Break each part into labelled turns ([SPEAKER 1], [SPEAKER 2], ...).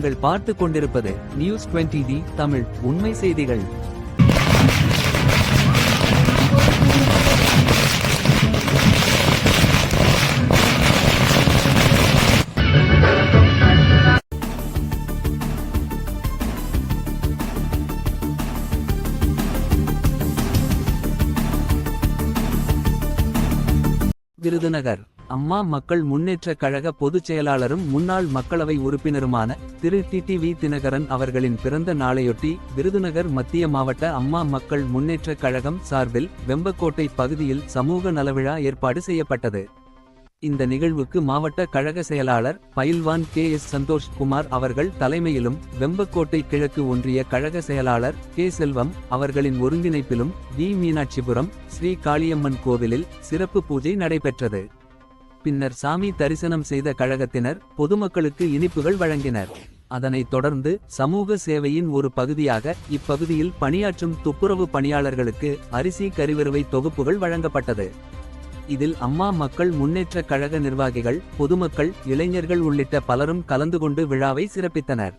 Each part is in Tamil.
[SPEAKER 1] நீங்கள் பார்த்து கொண்டிருப்பது நியூஸ் 20D தமிழ் உண்மை செய்திகள். விருதுநகர் அம்மா மக்கள் முன்னேற்றக் கழக பொதுச் செயலாளரும் முன்னாள் மக்களவை உறுப்பினருமான திரு டிடிவி தினகரன் அவர்களின் பிறந்த நாளையொட்டி விருதுநகர் மத்திய மாவட்ட அம்மா மக்கள் முன்னேற்றக் கழகம் சார்பில் வெம்பக்கோட்டை பகுதியில் சமூக நலவிழா ஏற்பாடு செய்யப்பட்டது. இந்த நிகழ்வுக்கு மாவட்ட கழக செயலாளர் பயில்வான் KS சந்தோஷ் குமார் அவர்கள் தலைமையிலும் வெம்பக்கோட்டை கிழக்கு ஒன்றிய கழக செயலாளர் K செல்வம் அவர்களின் ஒருங்கிணைப்பிலும் மீனாட்சிபுரம் ஸ்ரீ காளியம்மன் கோவிலில் சிறப்பு பூஜை நடைபெற்றது. பின்னர் சாமி தரிசனம் செய்த கழகத்தினர் பொதுமக்களுக்கு இனிப்புகள் வழங்கினர். அதனைத் தொடர்ந்து சமூக சேவையின் ஒரு பகுதியாக இப்பகுதியில் பணியாற்றும் துப்புரவு பணியாளர்களுக்கு அரிசி கறிவறுவை தொகுப்புகள் வழங்கப்பட்டது. இதில் அம்மா மக்கள் முன்னேற்றக் கழக நிர்வாகிகள், பொதுமக்கள், இளைஞர்கள் உள்ளிட்ட பலரும் கலந்து கொண்டு விழாவை சிறப்பித்தனர்.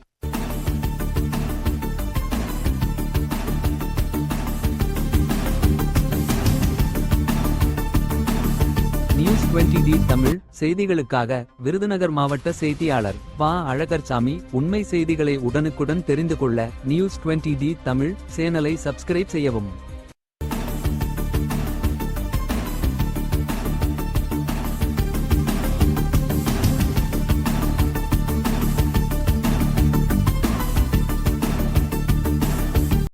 [SPEAKER 1] நியூஸ் 20D தமிழ் செய்திகளுக்காக விருதுநகர் மாவட்ட செய்தியாளர் பா. அழகர்சாமி. உண்மை செய்திகளை உடனுக்குடன் தெரிந்து கொள்ள நியூஸ் 20D தமிழ் சேனலை சப்ஸ்கிரைப் செய்யவும்.